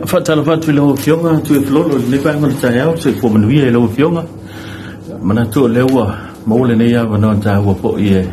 Fatala fatu le fionga tu e flolo le pa ngal ta ya se fo manu ye le fionga mana tu le wa mo le ne ya vana ta wa po ye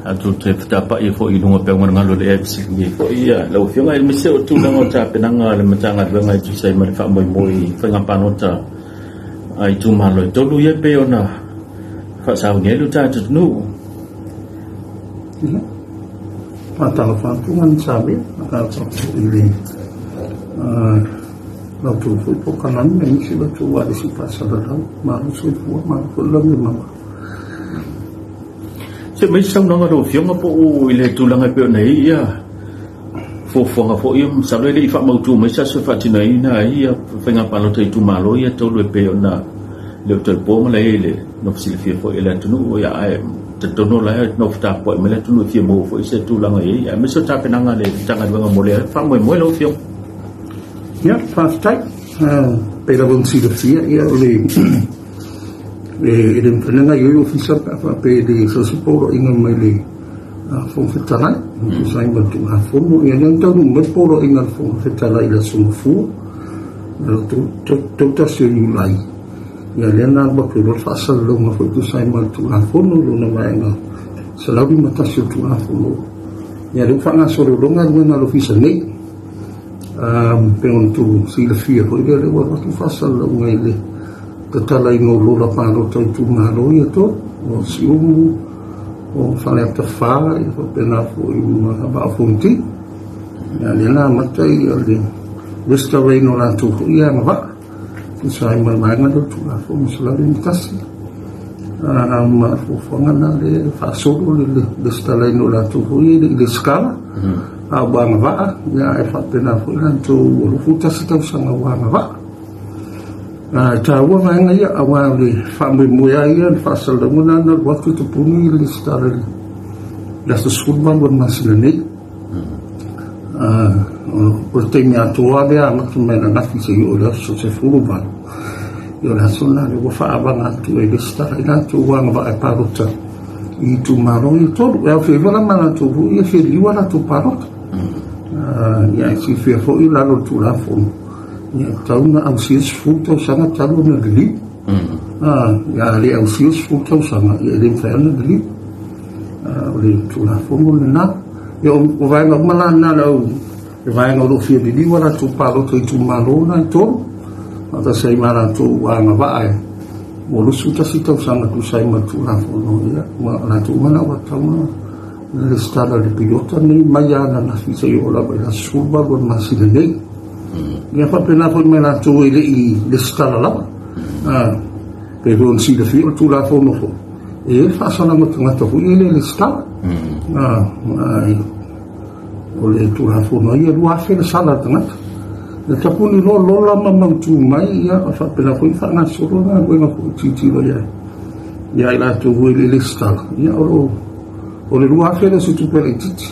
atu te ta pa ye fo i lunga pe ngal ngalo le fc ye fo ya le fionga il mese o tu na ta pe na ngal le mata ngal nga tu sai mal fa moi fa nga pa no ta ai tu ma lo to lu ye pe ona fa sa nge lu ta tu nu Fatala fatu ngan sabe akal so ileเราถูกพวกกันนั้นไม่ใช่ว่าถูกว่าสิภาษาเรามาช่วยพวกมาคนละไม่มาใช่ไหมช่างน้องเราเฟียงมาปูเลยตุลังไอ้เปียวไหนอ่ะฟูฟงอ่ะฟูยิ่งสาวเลยอีฟ้ามาจูไม่ใช่สุภาพที่ไหนนะไอ้อ่ะเฟงปาเราเทจูมาเลยอ่ะตัวเลยเปียวน่ะเดี๋ยวจะปูมาเลยนกสิลฟีฟูเอลันตุนุอย่าไอ้จะตัวนู้นเลยนกตาปล่อยมาเลยตุนุฟีโมฟูเสตุลังไอ้ไม่ใช่ชาเป็นนางอะไรจังไงบ้างโมเลยฟ้ามวยมวยเราเฟียงJa, fast tijd. Bij dat we zien de vier, ja, alleen. In een je officier, bij de sociale in een van vertellen. Dus zijn we toen gaan voelen. En dan doen we polo in een van vertellen in de zomervoer. Tot als je juli. Ja, dan dan wat we dat vast zullen doen, voor toen zijn we toen gaan voelen. Dan wij gaan selalu met als je toen gaan voelen. Ja, dan van als we dat doen, dan officier niet. Pengon tu sila fia ko ile le wa tu fasal lo ngele katala ino lo la pa ro tu malo ye to o siu o fale ta fa o pena fu ma ba funti ya le na matai le restore no la tu ya ma ba tu sai ma ma ngado tu la fu musla ni kasi ma fu fanga le fa solo le restore no la tu ye le scala abang va ya fa pena fu lan tu lu fu ta sta sama wa va ta wa ma nga ya awa le fa mo ya ya fa sal da muna na wa tu puni li star la sulban wa maslani portenya tu wa ya ma tu mena na fi se yo la so se fu ba yo la sunna le wa fa abang tu e star ina tu wa va pa rota i tu maro i to ya fe la mana tu ya fe li wa tu parot ya si fe fo i la lo tu la fo ya tauna au si sfuto sana talu na gli ya le au si sfuto sana ya le fa na gli le tu la fo mo na yo o vai no mala na lo vai no lo fi di wala tu palo tu malo na to ata sei mara tu wa ma va ai mo lo su ta si ta sana tu sai ma tu la fo no ya ma na tu mana wa tauna le stata di pilota ni mayana na fi se yo la ba suba con masilene ya fa pena for me na tu ile i le stata la per non si de fi tu la fo no fo e fa sana mo tu to fu ile le stata o le tu la fo no ia lu a fe sala tanga le tapuni lo la ma tu mai ya fa pena ko fa na solo na ko na ti lo ya ila tu ile le stata ya o le lua fere se tu pere titi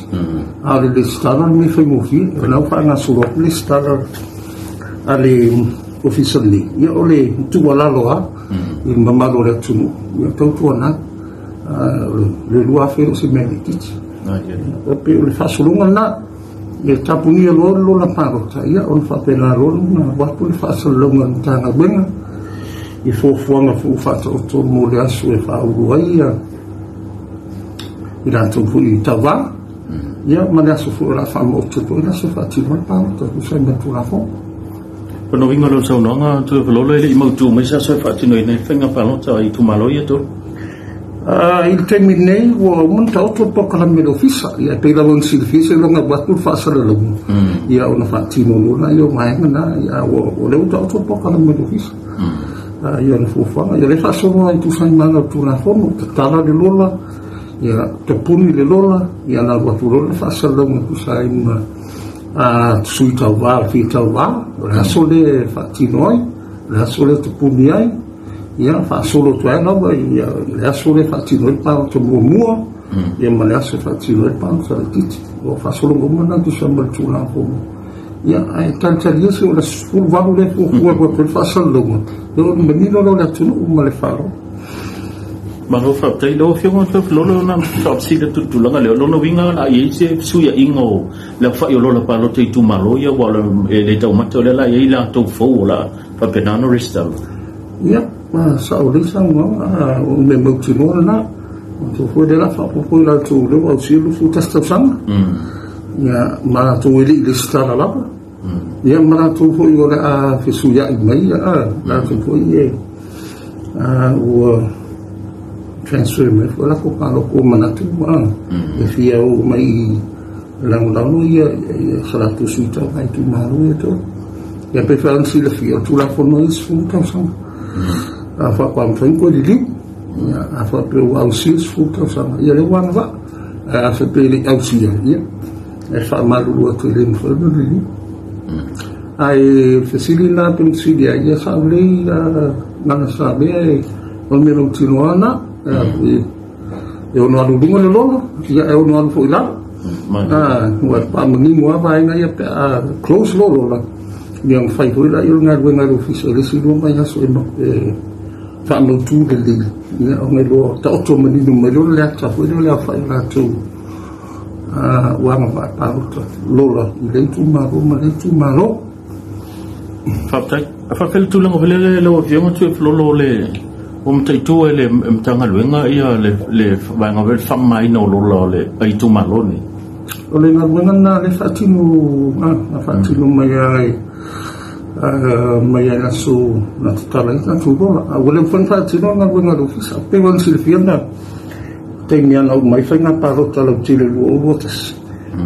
a le stara mi fai mofi e lau fa nga suro le stara a le officially ia o le tu wala loa i mamalo le tunu ia tau tuana le lua fere se mene titi o pe o le fasulunga na e tapuni e lo la parota ia o le fa pena lo na watu le fasulunga tanga benga i fofuanga fu fata o to mo le asu e fa uruaia ila tu fu tava ya mana su fu la famo tu ila su fa ti ma pa to su na tu la fo no vingo lo so no nga tu lo le mo tu me sa so fa ti no ne fenga pa lo ta i tu malo ye to il termine o mun ta to po kala me ofisa ya pe la bon si ofisa lo nga ba tu fa sa lo ya ona fa ti no na yo mai na ya o le ta to po kala me ofisa ya no fu fa ya le fa so no tu sa ma tu la fo no ta la de lola ya te puni le lola ya na watu lola fa salong ku sai ma sui tau fi tau la sole fa tinoi la sole te puni ai ya fa solo tu ana ya la sole fa tinoi pa to mo ya ma la sole fa tinoi pa sa titi o fa solo mo na tu sa mal tu la ko ya ai tanta dia se la sul va le ko fa salong do menino lo la tu ma le faro Malo fatai lo fionga to lolo na top sida tutulanga le lolo winga la yese suya ingo la fa yo lola palo te tu malo ya wala le tau mato le la ye la to fo la fa penano ristal ya sa o sang o me mo tino na to fo de la fa po la to le o si lu fu testa sang ya ma to ili lista la ya ma to fo yo la fi suya mai ya la to fo ye o transfer me wala ko palo ko manatu e fia o mai lang ia salatu suita mai tu malu itu ya pe fa si le fia tu la fono is fu ka sang a fa kwam fen ko di ya a fa pe wa si fu ka sang ya le wan va a fa pe le au si ya e fa malu o tu le fo do di ai facilina pe si dia ya sa le na sa be o me lo tinoana eu não alugo no lolo já eu não alugo lá o pa menino o vai na close lolo lá yang fai foi lá eu não alugo oficial esse não vai só fa no tu dele né o meu tá outro menino melhor lá tá foi lá fai lá tu o ama vai para lolo dentro malo fa fel tu lang vele le o viemo tu lolo le tai tu le mtanga luenga ia le vanga vel famai no lo le ai tu maloni o le ngana na le fatinu mai na so na tala na tu bo a wole fon fatinu na wenga do fisa pe wan silfiana tenia no mai fa na paro tala tile lo botas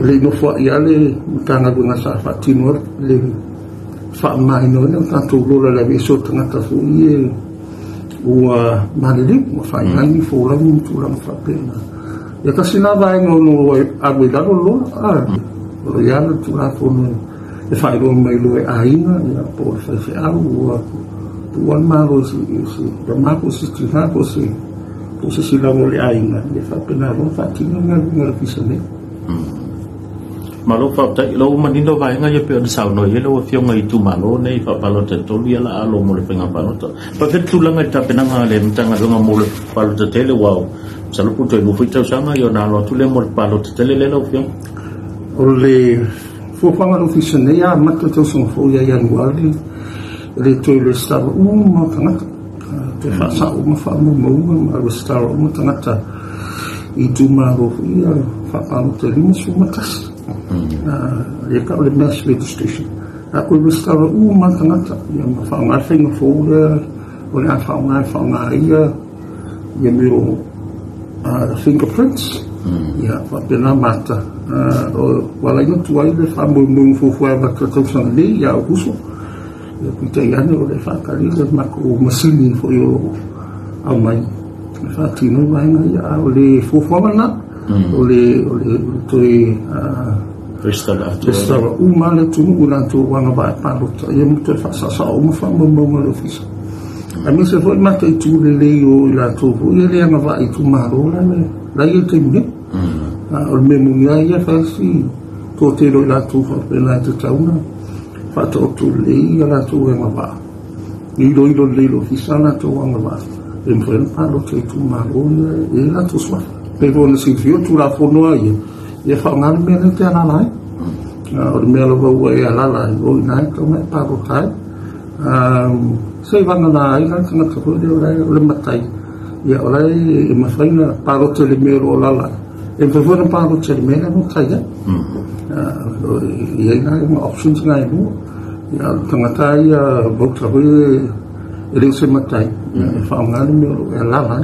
le no fo ia le mtanga wenga sa fatinu le famai no na tanto lo la viso tanga ta fu ie ua malili ua whaingangi fōrangi tūranga whapena. Ia kasina vai no awe laro loa, o iana tūra whono e whairo mai loe aina, ia po e whaiwhi au, ua tuan maro si ramako si tinako si po se silango le aina, ia whapena ro whatinga ngā pisane. Malo fa tai lo manino vai nga ye pe sa no ye lo fio nga itu malo nei fa palo te to ya la lo mo le penga palo to pa te tu langa ta pena nga le mtanga nga mo le palo te tele wow sa lo puto no fita sanga yo na lo tu le mo palo te tele le lo fio o le fo fa nga official ya ma to so fo ya wali le to le sta mo tanga te fa sa mo fa mo ma sta mo tanga itu ma ro ya fa palo te mo su matas ia ka le mass registration a ko restara tangata ia ma fa nga finga folder o le fa nga ia miro fingerprints ia fa pena mata o wala ino tuai le fa mo fu ba ka to san le ia uso ia pita ia no le fa ka le ma ko masini fo yo au mai fa tino mai ia o le fu na o le toi restava uma le tumu una tu wanga ba paluta ia mutu fa sa uma fa mo le ofisa a mi se foi mata i tu le o la tu ia le nga va i tu maro la ia te mi o me mu ia fa si to te lo la tu fa pela te tauna fa to tu le ia la tu nga va i lo le ofisa la tu wanga ba em foi paluta i tu maro ia la tu swa pe vona si fio tu la fono ia fa ngan me te ana lai o me lo wa ia la o nai to me pa ro tai sei va na ai kan na ko de o matai ia o lai ma fa na pa ro te me ro la e fa fo na pa ro te me na no tai ia na ma options ngai no ia tanga tai bo tra ho e se matai fa ngan me ro la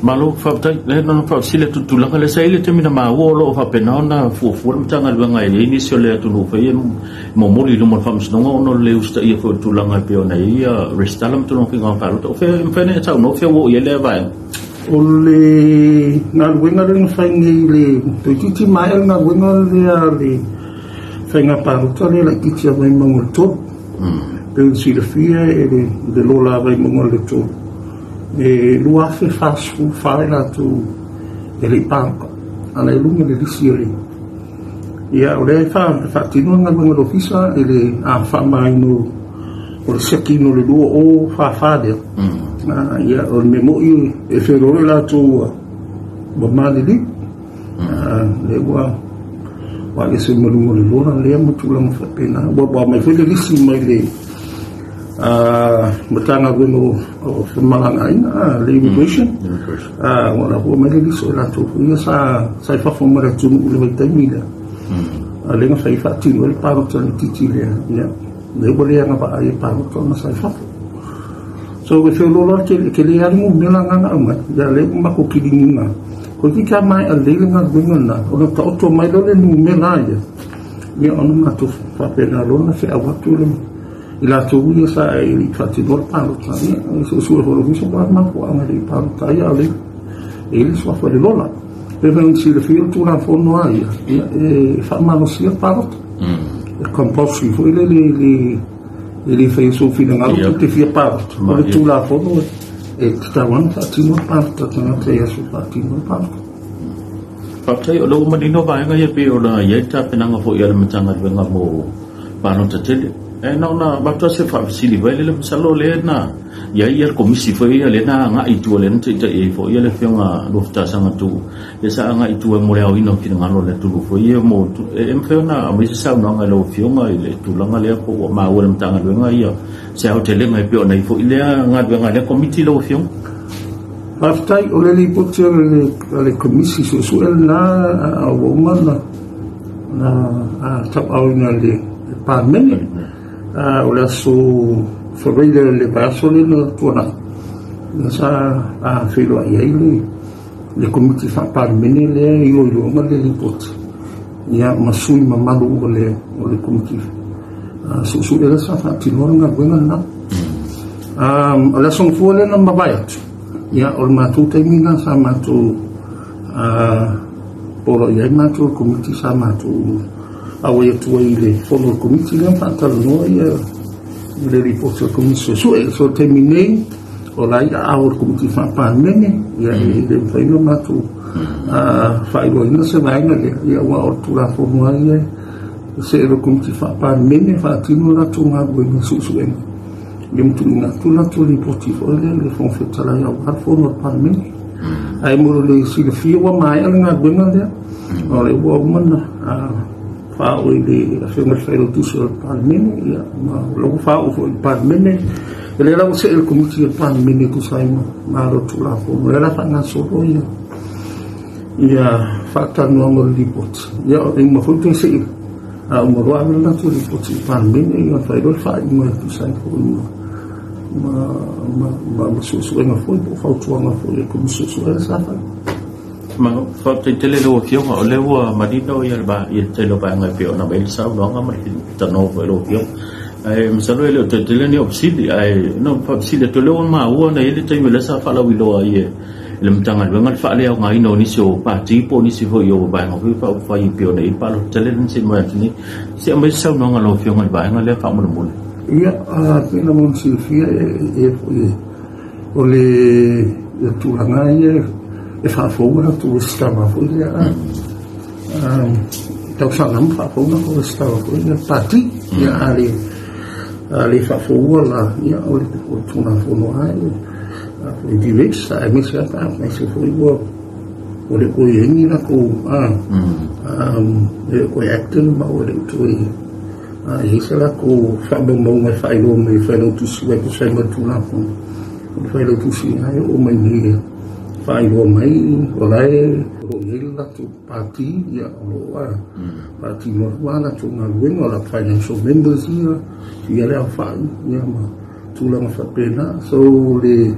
malo fa tai le no fa sile tu la le sai le temina ma wo lo fa pena na fu mtanga le ngai le inicio le tu no fa mo mori lo mo fa msno no le usta ia fo tu la ngai pe ona ia restalam tu no fi ngai fa to fe ne ta no fe wo ye le vai o le na wenga le fa ngai le to ti mai na wenga le fa nga pa to le la ki ti mai mo to pe si le fia e de lo la vai mo le to e lua fe fasu fala tu ele panka ana lunga le disieli ia ole fa tino nga mo ofisa ele a fa mai no o sekino le do o fa de ia o me mo i e wherore la tō mamali li le wa le se maru le lora le mo tulang whapena wa mai whele lisi mai le matanga weno o whamalanga ina le immigration wala hua mai le liso la tō ia sa i whawhamara tunu ule mai taimila le nga whai whaatino le parota le titi lea le wale anga pa ai parota na sa i whawhamara so we feel lola ke le arimu mela ngana uma ya le mako kilinga ko ki ka mai a le nga ngana o ta auto mai lo le nu mela ya onu ma to fa pena lo na se awatu le ila to u sa i fati dor pa lo ta ni so so ho lo so ba ma ko ama le pa ta ya le ele so fa le lola pe ven si le feel tu na fo no ai e fa ma no si pa lo compulsory fo ele fez o filho na luta que fia parte mas tu lá fogo e estavam fazendo parte da teia su fazendo parte pakai lo madino ba nga ye pe ola ye ta penanga fo ya machanga venga mo pano tatele na ba to se fa sili ba le salo le na ya komisi fo ya le na nga itu le nte e fo ya le fenga lofta sanga tu le sa nga itu mo le ino ki nga lo le tu fo ye mo em fe na mo sa na nga lo fenga le tu la nga le ko ma wo le mtanga nga ya sa hotel nga pe ona fo ile nga le komiti lo fenga aftai o le lipotia le komisi so na a woman na tap au na le parmen o le so Ferreira le paso le tuana sa filo ai le komiti fa parmen le io ma le lipot ya masui mamalu le komiti so le sa fa tinora buena na la son fuole na mabayat ya or matu termina sama tu poro ya matu komiti sama tu awe tu ile poro komiti yang fatal no ya le riposo komisi so termine ola ya aur komiti fa pa nene ya ile failo matu failo ina se vai na ya wa ortura forma ya se ro komiti fa pa nene fa tino la tu ma go ni su Lim tu na tu ripoti fo le fon fetala ya wa fo no parmen ai mo le si le fi wa mai nga benga le o le wa mana fa o le fe mo fe tu so parmen ya ma lo fa o fo parmen le la se el komiti parmen tu sai ma ro tu la fo le la fa na so ya fa ta no mo ripoti ya o mo fo tu se mo ro na tu ripoti parmen ya fa ro fa mo tu sai fo ma susu nga foi po fautua nga foi ko susu sa fa ma fa te tele lo fio o le wa madino ya ba il te lo ba nga pio na bel sa no nga ma ta no fo lo fio ai misalo le te tele ni obsidi ai no fa obsidi to le ma wa na ile te me sa fa la wi lo ai le mtanga le nga fa le nga ino ni so pa ti po ni si fo yo ba nga fa i pio nei pa lo tele ni si ma ni si ma sa no nga lo fio nga ba nga le fa mo mo ia pena mon silfia o le tulanga ia e fa fogo tu stava fo ia tau sa nam fa fogo ko stava fo ia pati ia ali fa fogo la ia o le tuna fo no ai o di vex ai mi sa pa mai se fo ia o le ko yengi la ko e ko acting ma o le tu Isela ko fabombo mai failo mai failo tu se ko sai matu na ko failo tu si ai o mai ni failo mai olai o ila tu parti ya o parti no wala tu na wino la financial members ya le fa ya ma tu la fa pena so le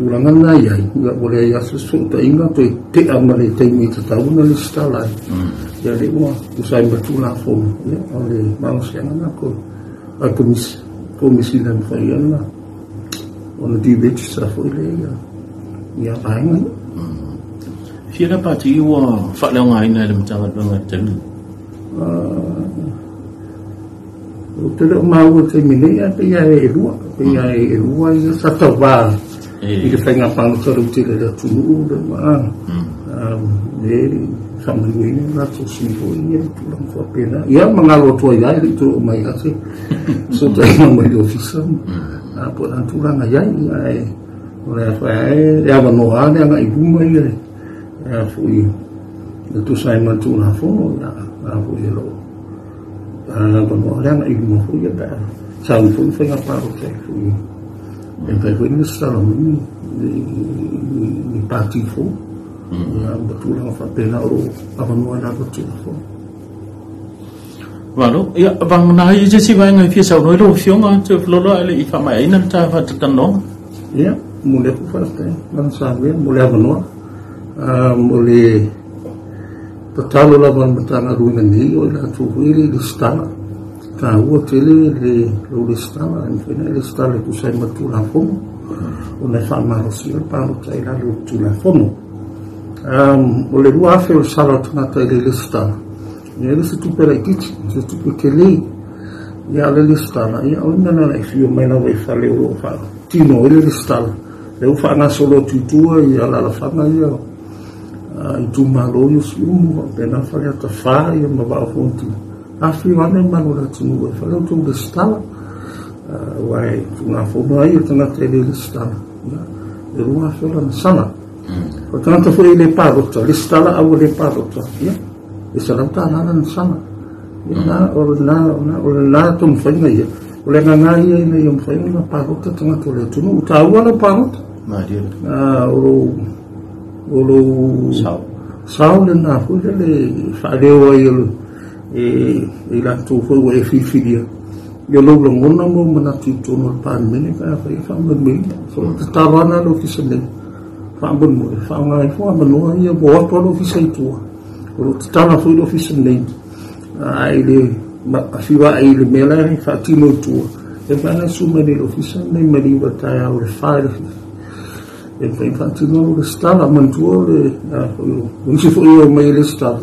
tu la ngana ya ya boleh ya sesuatu inga tu te amale te mi tu tahu na lista la ya le mo tu sai betul la fo ya oleh manusia na ko komisi dan fa ya na on di beach sa fo le ya bain Fira pati wa fa la ngai na le mtanga nga ten te le mau te mi ya pe ya e lua ya sa ta va i fai ngā pāngatara utira le tunu ura le whamaiwini ngā tō singo i e tulang kua pena ia mangalo tua iai li tō mai ase so ta inga mai ofisa po an turanga iai Oleh fai ya banoa ne nga ibu mai le. Ya fui. Tu sai man tu na fo ya fui lo. Banoa nga ibu mo fui ya. Sau fui fai nga pa ro fui. E fai fui ni sa lo ni parti fo. Ya betul nga fa pena o banoa na ko tu fo. Lalu, ya bang nahi je si bang ngai phía sau nói lo fiong a tu lo lo ale ifa mai nan ta fa tan no. Ya, mulai ku fasta nan sabe mulai banoa. Mulai petalo la ban betanga ruina ni o la tu wili di stala. Ta o tele le lo di stala en fina le stala tu sai matu la fono. Una fa ma rosia pa lo tai la lo tu la fono. Mulai lu afe o sala tuna tai le stala. Ya le tu pera kiti, tu pekele. Ya le stala, ya ona na fio mai na vai fale o fa. Tino le stala. Le fa na solo tutua ya la fa na ya. Itu malo yo sumo pena fa ya ta fa ya ma ba fonti. Afi wana mano la tunu fa le tu de stala. Wai tu na fo mai tu na tele le stala. Le rua fa la sana. Portanto foi le parrota, le stala a le parrota, ya. Isalanta na sana. Na orna tum faina ya. Oleh ngai ya yung faina na parrota tanga tole tunu utawa na parrota. Ma dia. Olo sao na fu le fa de o la tu fo o fi dia. Yo lo ngona mo mana tu no pan meni ka fa me so tawana lo ki sene. Fa bon mo fa ngai fo mo ya bo ko lo fi sai tu. Olo tana fu lo fi sene. Ai le ma fiwa ai le mela fa tino tu. E fa na su me lo fi sene me li bata ya o fa e infatti non lo stava mantuole non si fu io mai le stava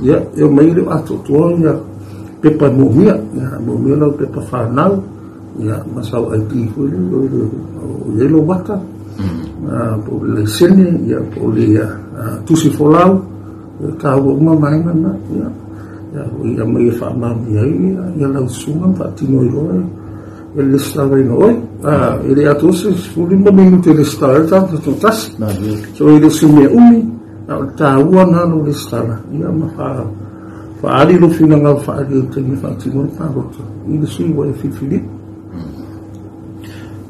ya io mai le atto tuoia pepa momia lo pepa fanal ya masau ai fu le lo bata po le sene ya po le tu si folau ka wo mama na ya mai fa mam ya la sunga infatti noi lo ele stava in oi ele atos fu un momento ele stava tanto tutas so ele sumia ta uana no ele stava ia ma fa ali lo fina nga fa ali te mi fa ti no pa rotto ele sui wo fi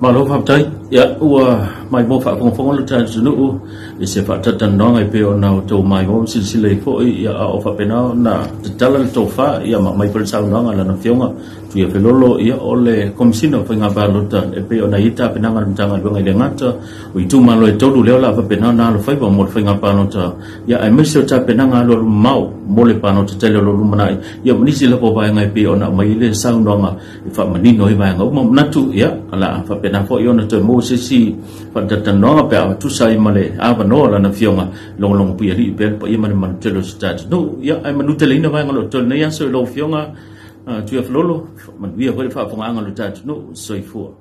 ma lo fa tai ya ua mai mo fa phong lo tan sunu e se fa tan no ngai pe ona to mai mo silsile fo ya o fa pena na tala to fa ya mai per sa no ngala na fionga tu ya felolo ya ole komsino fa nga ba lo tan e pe ona ita pena ngal tanga lo ngai ngata u tu ma lo to lu le la fa pena na lo fa ba mo fa nga pa no ta ya ai meso ta pena ngalo mau mo le pa no te tele lo manai ya ni sila po ba ngai pe ona mai le sa no nga fa mani no ba nga mo na tu ya ala fa pena fo yo na to mo si pada tanong apa tu sai male apa no la na fionga long pu ri pe pa yema man telo stat no ya ai manu tele na ngalo tol na ya so lo fionga tu ya flolo man wi fa fa ngalo tat no so i fo